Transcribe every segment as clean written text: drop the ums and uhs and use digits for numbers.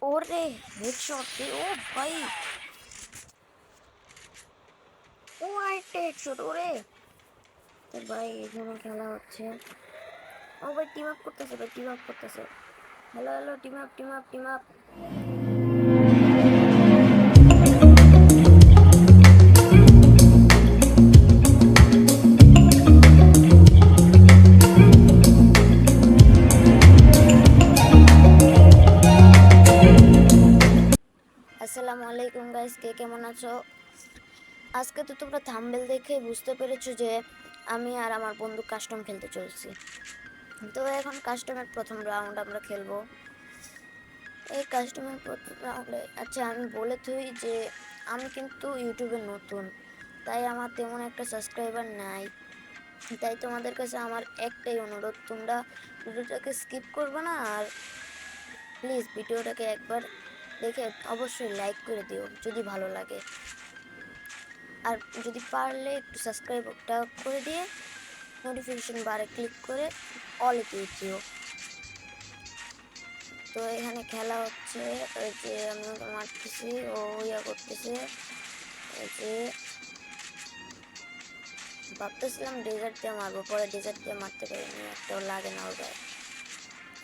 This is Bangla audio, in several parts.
ওরে হেডশট রে, ও ভাই, ও আরেকটা হেডশট ওরে। তো ভাই এখানে খেলা হচ্ছে, ও ভাই টিম আপ করতেছে, ভাই টিম আপ করতেছে। Hello hello, team up team up team up. আসসালামু আলাইকুম গাইস, কে কেমন আছো? আজকে তো তোমরা থাম্বনেল দেখে বুঝতে পেরেছো যে আমি আর আমার বন্ধু কাস্টম খেলতে চলছি। তো এখন কাস্টমের প্রথম রাউন্ড আমরা খেলবো। এই কাস্টমের প্রথম রাউন্ডে আচ্ছা আমি বলে থই যে আমি কিন্তু ইউটিউবে নতুন, তাই আমার তেমন একটা সাবস্ক্রাইবার নাই। তাই তোমাদের কাছে আমার একটাই অনুরোধ, তোমরা ভিডিওটাকে স্কিপ করবে না, আর প্লিজ ভিডিওটাকে একবার দেখে অবশ্যই লাইক করে দিও যদি ভালো লাগে। আর যদি পারলে একটু সাবস্ক্রাইবটা করে দিয়ে নোটিফিকেশন বারে ক্লিক করে অলে দিয়ে দিও। তো এখানে খেলা হচ্ছে, ওই যে আমি ওকে মারতেছি, ও ইয়া করতেছে। এই যে ভাবতেছিলাম ডেজার্ট দিয়ে মারবো, পরে ডেজার্ট দিয়ে মারতে পারিনি, একটাও লাগে না ওর গায়ে।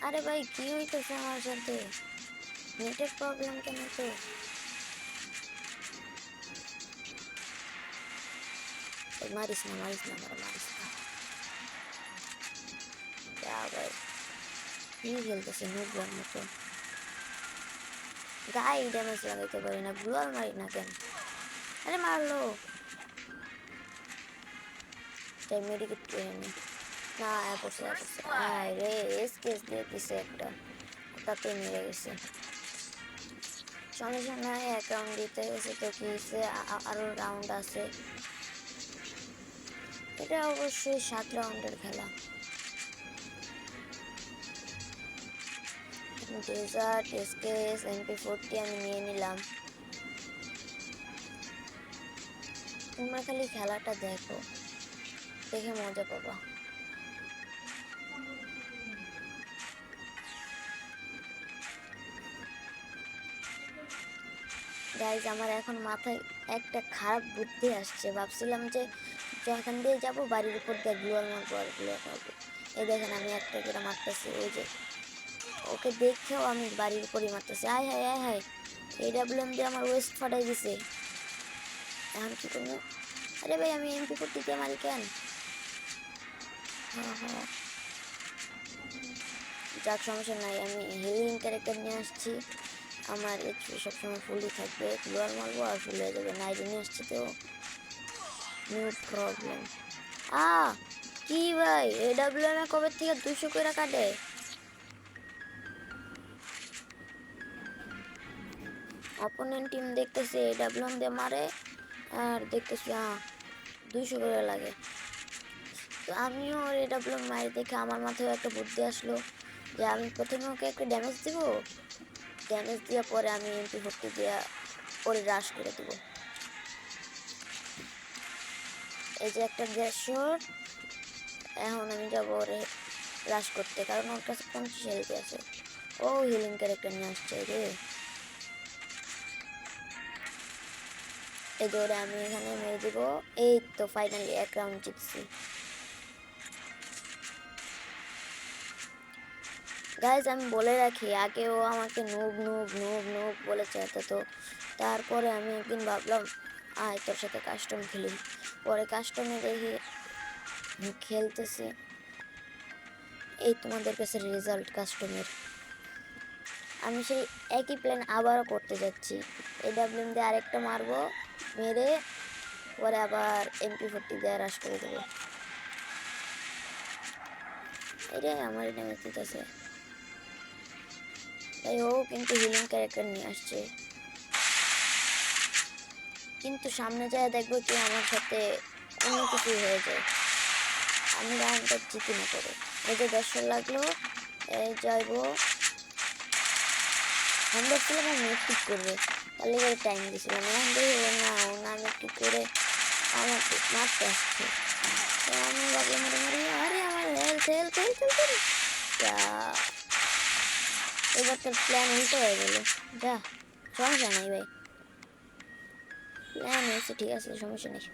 আরে ভাই কি হইতেছে আমার সাথে? নেটের প্রবলেম কেন তো? মারিস না মারিস না, আমার মারিস না। যা ভাই, কি খেলতেছে নুবরার মতো, গায়ে ড্যামেজ লাগাইতে পারি না, গ্লুয়াল মারি না কেন? আরে মারলো, তাই মেডিকেট করে নি। না পড়ছে পড়ছে, আয় রে এসকেস দিয়ে দিছে একটা, তাতে মেরে গেছে। সমস্যা নাই, এক রাউন্ড দিতে গেছে তো কি হয়েছে, আরো রাউন্ড আছে। এটা অবশ্যই 7 রাউন্ডের খেলা। ডেজার্ট এসকেস MP40 আমি নিয়ে নিলাম। তোমরা খালি খেলাটা দেখো, দেখে মজা পাবা। গাইজ আমার এখন মাথায় একটা খারাপ বুদ্ধি আসছে, ভাবছিলাম যে যখন দিয়ে যাবো বাড়ির উপর দিয়ে গ্লুয়াল মারবো আর গ্লুয়াল মারবো। এই দেখেন আমি একটা করে মারতেছি, ওই যে ওকে দেখেও আমি বাড়ির উপরই মারতেছি। আয় হায় আয় হায়, AWM দিয়ে আমার ওয়েস্ট ফাটাই দিছে। এখন কি করবো? আরে ভাই আমি MP40 দিয়ে মারি কেন? হ্যাঁ হ্যাঁ, যাক সমস্যা নাই, আমি হিলিং ক্যারেক্টার নিয়ে আসছি। আমার HP সবসময় ফুলই থাকবে, গ্লোয়াল মারবো আর ফুল হয়ে যাবে। নাইট নিয়ে আসছি তো নো প্রবলেম। কি ভাই, AWM এ কবে থেকে 200 করে কাটে? অপোনেন্ট টিম দেখতেছি AWM দিয়ে মারে, আর দেখতেছি 200 করে লাগে। তো আমিও ওর AWM মারি দেখে আমার মাথায় একটা বুদ্ধি আসলো যে আমি প্রথমে ওকে একটা ড্যামেজ দিব, ড্যামেজ দেওয়ার পরে আমি MP40 দিয়ে ওরে রাশ করে দেবো। এই যে একটা গ্যাস শট, এখন আমি যাবো ওরে রাশ করতে, কারণ ওর কাছে 50 হেলথ আছে। ও হিলিং ক্যারেক্টার নিয়ে আসছে রে। এই দৌড়ে আমি এখানে মেরে দিব। এই তো ফাইনালি 1 রাউন্ড জিতছি। গাইজ আমি বলে রাখি, আগে ও আমাকে নুব নুব নুব নুব বলে চেঁচাতো, তারপরে আমি একদিন ভাবলাম আয় তোর সাথে কাস্টম খেলি। পরে কাস্টমে দেখি খেলতেছে, এই তোমাদের কাছে রেজাল্ট কাস্টমের। আমি সেই একই প্ল্যান আবারও করতে যাচ্ছি, AWM দিয়ে আরেকটা মারবো, মেরে পরে আবার MP40 দিয়ে রাশ করে দেবো। এটাই আমার ড্যামেজ দিতেছে। তাই ও কিন্তু হিলিং ক্যারেক্টার নিয়ে আসছে, কিন্তু সামনে যায় দেখবো কি আমার সাথে অন্য কিছু হয়ে যায়, আমি রাউন্ডটা জিতি না করে। এই যে 10 লাগলো, এই যাইবো। আমি ভাবছিলাম ও মেট্রিক করবে, তার লেগে টাইম দিয়েছিলাম, এখন দেখি না ও না মেট্রিক করে আমাকে মারতে আসছে। তো আমি ভাবলাম মারি, আরে আমার হেলথ হেলথ হেলথ হেলথ। এবার তোর প্ল্যান উল্টো হয়ে গেল। যা, সমস্যা নেই ভাই, প্ল্যান হয়েছে, ঠিক আছে, সমস্যা নেই।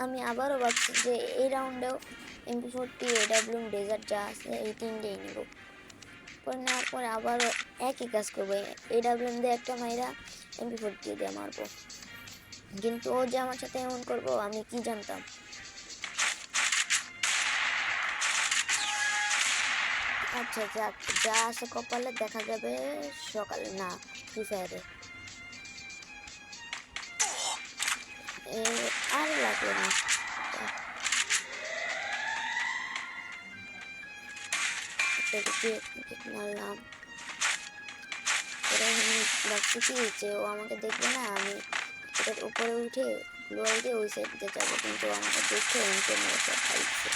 আমি আবারও ভাবছি যে এই রাউন্ডেও MP40 AWM ডেজার্ট যা আছে এই তিনটেই নেব। পরে নেওয়ার পরে আবারও একই কাজ করবো, AWM দিয়ে একটা মাইরা MP40 দিয়ে মারবো। কিন্তু ও যে আমার সাথে এমন করবো আমি কি জানতাম। আচ্ছা যাক, যা আছে কপালে দেখা যাবে সকালে, না ফ্রি ফায়ারে। আর লাগলো না, মারলাম। পরে আমি ভাবছি কি যে ও আমাকে দেখবে না, আমি এটার উপরে উঠে লোয়াল দিয়ে ওই সাইড দিয়ে যাবো, কিন্তু আমাকে দেখে এমকে মেরেছে খাইছে।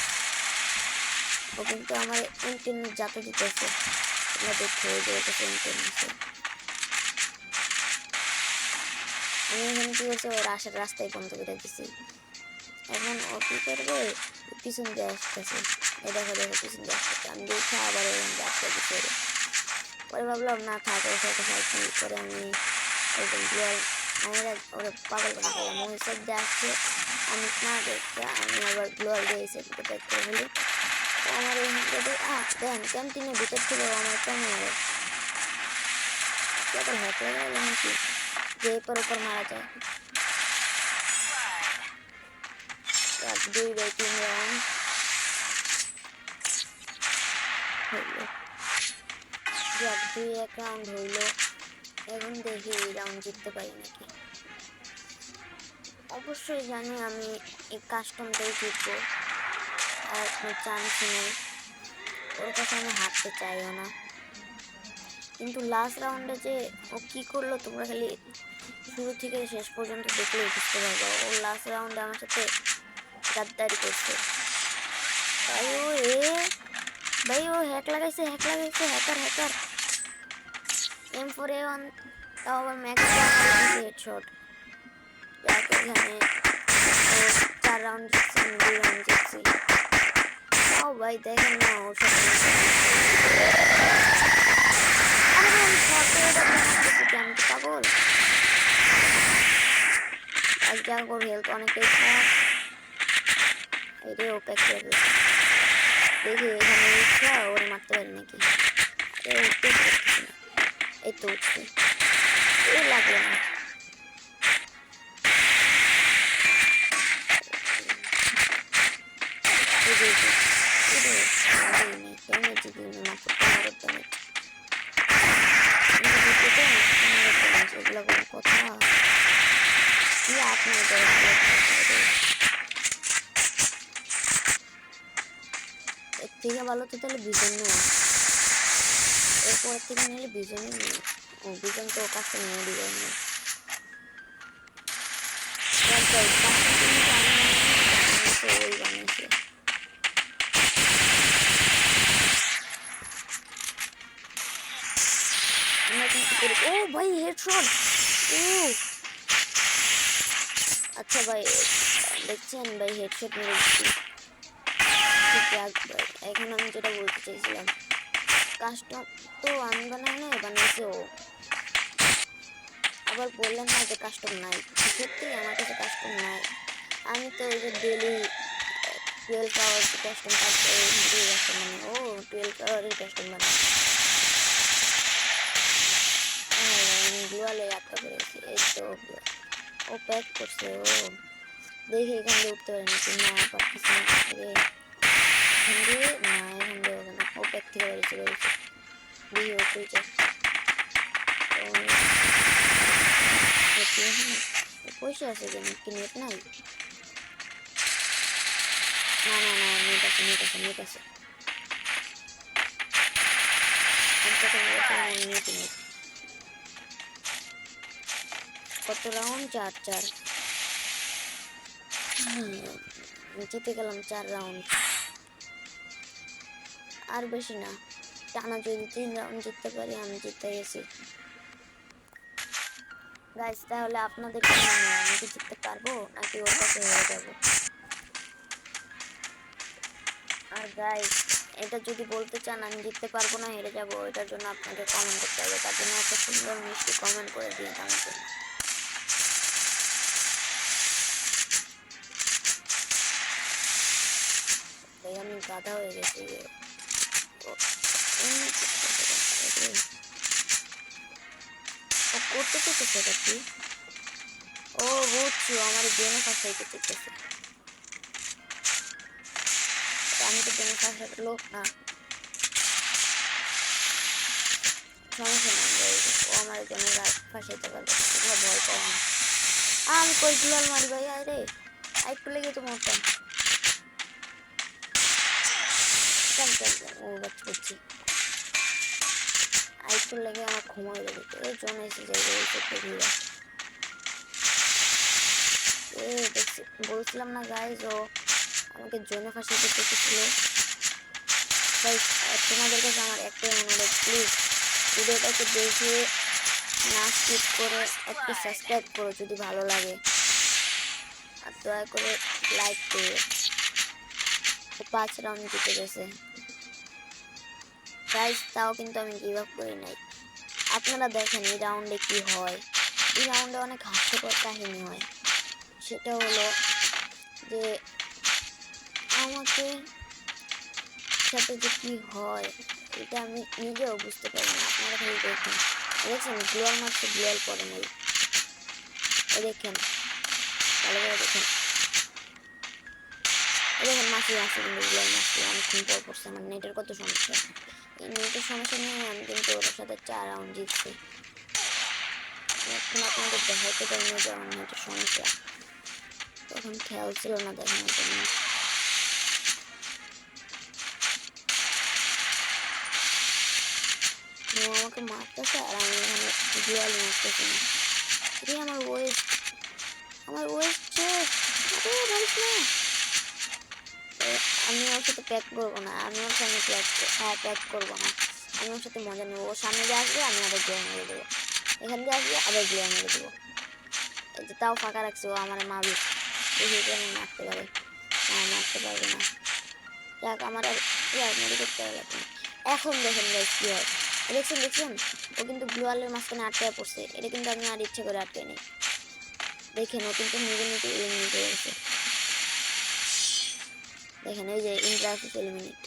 ও কিন্তু আমার এমটেন যাতে দিতেছে, তোমরা দেখো ওই যে ওটা এমটেন আছে। আমি এখানে কি করছি, ওর আসার রাস্তায় বন্ধ করে দিছি। এখন ও কি করবে, পিছন দিয়ে আসতেছে, এই দেখো দেখো পিছন দিয়ে আসতেছে। আমি দেখে আবার ওরকম যাচ্ছে দিতে, পরে ভাবলাম না থাক ওর সাথে ফাইট করে আমি একদম গ্লোয়াল আমরা ওরা পাগল করে গেলাম। ওই সাইড দিয়ে আসছে, আমি না দেখতে আমি আবার গ্লোয়াল দিয়ে এই সাইড দিয়ে ব্যাক করে ফেলি। তো আমার এই হাতে দেন ক্যান্টিনের ভিতর থেকে আমার কেমন হবে, আবার হ্যাক লেগে গেল নাকি যে এরপর ওপর মারা যায়। 2/3 রাউন্ড হইল, যাক 2-1 রাউন্ড হইল। এখন দেখি এই রাউন্ড জিততে পারি নাকি। অবশ্যই জানি আমি এই কাস্টমটাই জিতবো, আর কোনো চান্স নেই, ওর কাছে আমি হারতে চাইও না। কিন্তু লাস্ট রাউন্ডে যে ও কী করলো তোমরা খালি শুরু থেকে শেষ পর্যন্ত দেখলেই বুঝতে পারবো। ও লাস্ট রাউন্ডে আমার সাথে গাদ্দারি করছে। ভাই ও হ্যাক লাগাইছে, হ্যাকার M4A1, তাও আবার ম্যাক্স হেডশট। যাকে এখানে 4 রাউন্ড জিতছি, 2 রাউন্ড জিতছি। ও ভাই দেখেন না ওর সাথে আমি তো পাগল। এক জায়গা ওর হেলথ অনেকটাই খারাপ, এটাই ও প্যাক করে দিয়েছে। দেখি এখানে উঠছে ওরে মারতে পারি নাকি, উঠতে পারছি না। এই তো উঠছে, লাগলো না। কথা কি আপনার এর থেকে ভালো তো তাহলে বিজন নেওয়া, এরপর থেকে নিলে বিজনই নেই। ও বিজন তো কাছে নিয়ে দিবে না, ওই বানিয়েছে। ও ভাই হেডশট, ও আচ্ছা ভাই দেখছেন ভাই হেডশট মেরে দিচ্ছি। এখন আমি যেটা বলতে চাইছিলাম, কাস্টম তো আমি বানাই না, বানিয়েছে ও। আবার বললেন না যে কাস্টম নাই, সত্যি আমার কাছে কাস্টম নাই। আমি তো ওই যে ডেলি 12 আওয়ার কাস্টম কাজ করে কাস্টম মানে ও 12 আওয়ারের কাস্টম বানাই। গ্লোয়ালে আটকা পড়েছি, এই তো ও প্যাক করছে। ও দেখি এখান দিয়ে উঠতে পারি নাকি, না পারতেছি না। এখান দিয়ে না, এখান দিয়ে হবে না, ও প্যাক থেকে বেরিয়েছে দেখি ও কই যায়। পয়সা আছে কেন, কি নেট নাই? না নেট আছে নেট আছে। কত রাউন্ড? 4 জিতে গেলাম 4 রাউন্ড, আর বেশি না। টানা যদি 3 রাউন্ড জিততে পারি আমি জিতে গেছি। গাইস তাহলে আপনাদের কি মনে হয় আমি কি জিততে পারবো নাকি ওর কাছে হেরে যাবো? আর গাইস এটা যদি বলতে চান আমি জিততে পারবো না, হেরে যাবো, এটার জন্য আপনাকে কমেন্ট করতে হবে। তার জন্য একটা সুন্দর মিষ্টি কমেন্ট করে দিন আমার জন্য। আমি গাধা হয়ে গেছি। করতে করতে সেটা কি? ও বুঝছি, আমার জেনে ফাঁসাইতে চেয়েছে। আমি তো জেনে ফাঁসার লোক না, সমস্যা নাই। ও আমার জন্য ফাঁসাইতে পারবে, তোমরা ভয় পাও না। আমি কই গুলাল মারি ভাই, আরে একটু লেগে তো মরতাম। ও বাচ্চা করছি, আরেকটু লেগে আমার ঘুমাই লেগে তো এই জন্য এসে যাই ঘুরে। দেখছি বলছিলাম না গাইজ, ও আমাকে জোনে ফাঁসাইতে চেয়েছিল। গাইজ তোমাদের কাছে আমার একটাই অনুরোধ, প্লিজ ভিডিওটাকে দেখে না স্কিপ করে একটু সাবস্ক্রাইব করো যদি ভালো লাগে, আর দয়া করে লাইক করো। 5 রাউন্ড জিতে গেছে গাইজ, তাও কিন্তু আমি গিভ আপ করি নাই। আপনারা দেখেন এই রাউন্ডে কি হয়। এই রাউন্ডে অনেক হাস্যকর কাহিনী হয়। সেটা হলো যে আমাকে সাথে যে কি হয় এটা আমি নিজেও বুঝতে পারি না। আপনারা খালি দেখেন, দেখছেন গ্লোয়াল মারছে, গ্লোয়াল পরে নাই। দেখেন ভালো করে দেখেন, দেখেন মাসি আসছে কিন্তু গ্লোয়াল মারছে অনেকক্ষণ পর পড়ছে। আমার নেটের কত সমস্যা, এই নেটের সমস্যা নিয়ে আমি কিন্তু ওর সাথে 4 রাউন্ড জিতছি। এখন আপনাদের দেখাইতে পারিনি যে আমার নেটের সমস্যা, তখন খেয়াল ছিল না দেখানোর জন্য। আমাকে মারতেছে আর আমি এখানে গ্লোয়াল মারতেছি না। আমার ওয়েস্ট, আমার ওয়েস্ট শেষ। আমি ওর সাথে প্যাক করবো না, আমি ওর সামনে প্যাক করবো না। আমি ওর সাথে মজা নেবো। ওর সামনে দিয়ে আসবে আমি আবার গ্লোয়াল মেরে দেবো, এখান দিয়ে আসবে আবার গ্লোয়াল মেরে দেবো। এই যে তাও ফাঁকা রাখছে, ও আমার মারবে, আমি মারতে পারে না, মারতে পারবে না। যাক আমার আর মেরে করতে হবে। এখন দেখেন কি হয়, দেখছেন ও কিন্তু গ্লোয়ালের মাঝখানে আটকায় পড়ছে। এটা কিন্তু আমি আর ইচ্ছে করে আটকে নেই। দেখেন ও কিন্তু নিজে নিজে এলিমিনেট হয়ে গেছে। দেখেন এই যে ইন্টারফেস এলিমিনেট।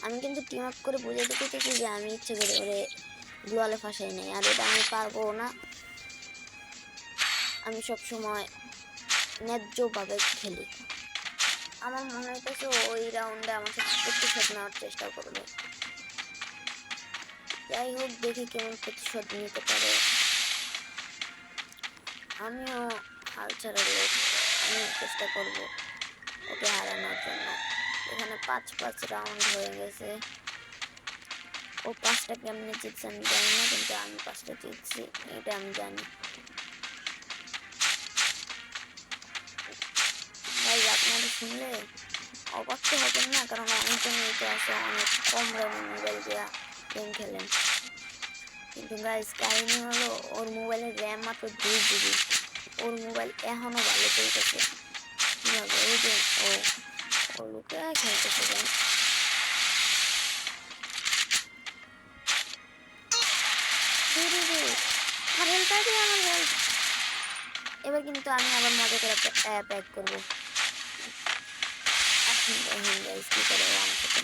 আমি কিন্তু টিম আপ করে বুঝাতে চাইছি যে আমি ইচ্ছে করে ওরে গ্লোয়ালে ফাঁসাই নাই, আর এটা আমি পারবো না। আমি সবসময় ন্যায্যভাবে খেলি। আমার মনে হইতেছে ওই রাউন্ডে আমার সাথে প্রতিশোধ নেওয়ার চেষ্টা করবে। যাই হোক, দেখি কেমন প্রতিশোধ নিতে পারে। আমিও হাল ছাড়ার লোক, আমি চেষ্টা করব ওকে হারানোর জন্য। এখানে 5 রাউন্ড হয়ে গেছে। ও 5টা কেমনে জিতছে আমি জানি না, কিন্তু আমি 5টা জিতছি এটা আমি জানি। ভাই আপনারা শুনলে অবাক তো হবেন না, কারণ অনেকজন তো আছে অনেক কম দামে মোবাইল দেওয়া গেম খেলেন। কিন্তু গাইস কাহিনী হলো ওর মোবাইলের র্যাম মাত্র 2 GB। ওর মোবাইল এখনো ভালো চলতেছে। কিভাবে? ওই যে ও লুকে খেলতেছে গেম। আমার হেল্প আছে, আমার হেল্প। এবার কিন্তু আমি আবার মজা করে প্যাক করবো। এখন দেখেন গাইস কি করে আমার সাথে।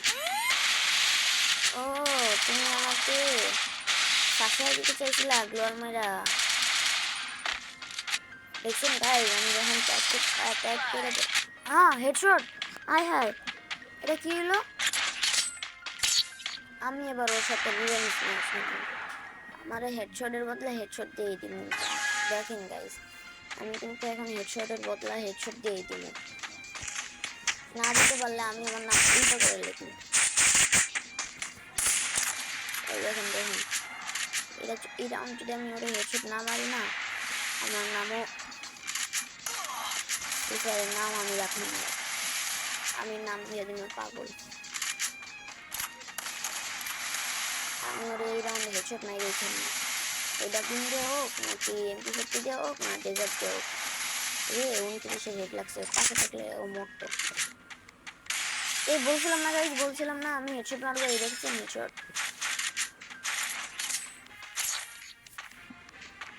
ও তুমি আমাকে ফাঁসাই দিতে চাইছিলা গ্লোয়াল মেরা। দেখছেন গাইস আমি যখন প্যাক করে হেডশট। আয় হায়, এটা কি হলো? আমি এবার ওর সাথে রিভেঞ্জ নিয়েছি। আমার হেডশটের বদলে হেডশট দিয়ে দিন। দেখেন গাইস আমি কিন্তু এখন হেডশটের বদলে হেডশট দিয়ে দিব। না দিতে পারলে আমি আমার নাম উল্টো করে লিখি। দেখেন এই রাউন্ড যদি আমি ওরে হেডশট না মারি না, আমার নামও নাম আমি রাখি না, আমি নাম দিয়ে দিব পাগল। আমি ওরে এই রাউন্ডে হেডশট নাই রেখে না, এটা পিন দিয়ে হোক নাকি MP40 দিয়ে হোক না ডেজার্ট দিয়ে হোক। 29 হেড লাগছে, পাশে থাকলে ও মরতো। এই বলছিলাম না গাইস, বলছিলাম না আমি হেডশট মারবো, এই দেখছেন হেডশট।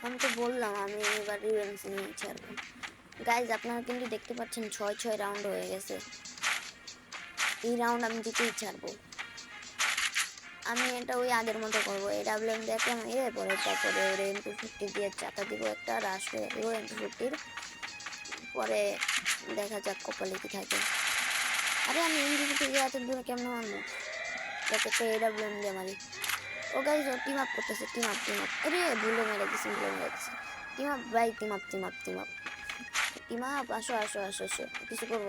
আমি তো বললাম আমি এবার রিভেঞ্জ নিয়ে ছাড়বো। গাইজ আপনারা কিন্তু দেখতে পাচ্ছেন 6-6 রাউন্ড হয়ে গেছে। এই রাউন্ড আমি জিতেই ছাড়বো। আমি এটা ওই আগের মতো করবো, AWM দিয়ে একটা মেরে পরে তারপরে ওর MP50 দিয়ে চাটা দিব, একটা রাশ করে দিব MP50-র, পরে দেখা যাক কপালে কি থাকে। আরে আমি MP50 দিয়ে এত দূরে কেমন মারবো, যাতে একটা AWM দিয়ে মারি। ও গাইজ ও টিম আপ করতেছে, টিম আপ। আরে ভুলে মেরে দিছি। টিম আপ ভাই, টিম আপ। আসো। কিছু করবো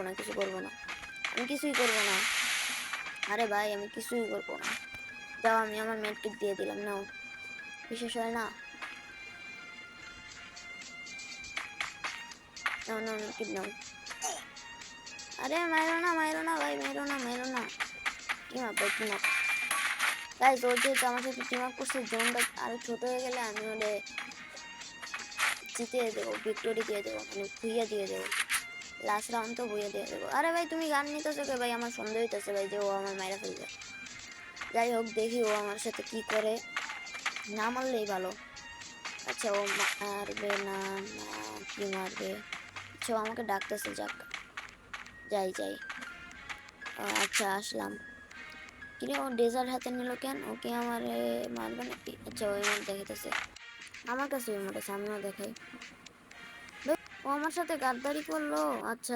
না, আমি কিছুই করবো না। আরে ভাই আমি কিছুই করবো না। যাও, আমি আমার মেডকিট দিয়ে দিলাম, নাও। বিশেষ হয় না, নাও মেডকিট নাও। আরে মাইরো না ভাই, মাইরো না। টিম আপ গাইস, ও যেহেতু আমার সাথে টিম আপ করছে, জোনটা আরো ছোট হয়ে গেলে আমি ওরে জিতিয়ে দেবো, ভিক্টোরি দিয়ে দেবো, মানে ভুইয়া দিয়ে দেবো। লাস্ট রাউন্ড তো ভুইয়া দিয়ে দেবো। আরে ভাই তুমি গান নিতেছো কে ভাই? আমার সন্দেহ হইতেছে ভাই যে ও আমার মাইরা ফেলবে। যাই হোক, দেখি ও আমার সাথে কি করে। না মারলেই ভালো। আচ্ছা ও মারবে না, কি মারবে? আচ্ছা ও আমাকে ডাকতেছে, যাই। আচ্ছা আসলাম। কিরে ও ডেজার্ট হাতে নিল কেন? ওকে আমার মারবে নাকি? আচ্ছা ওই ইমোট দেখাইতেছে আমার কাছে, ইমোট আছে, আমিও দেখাই। ও আমার সাথে গাদ্দারি করলো। আচ্ছা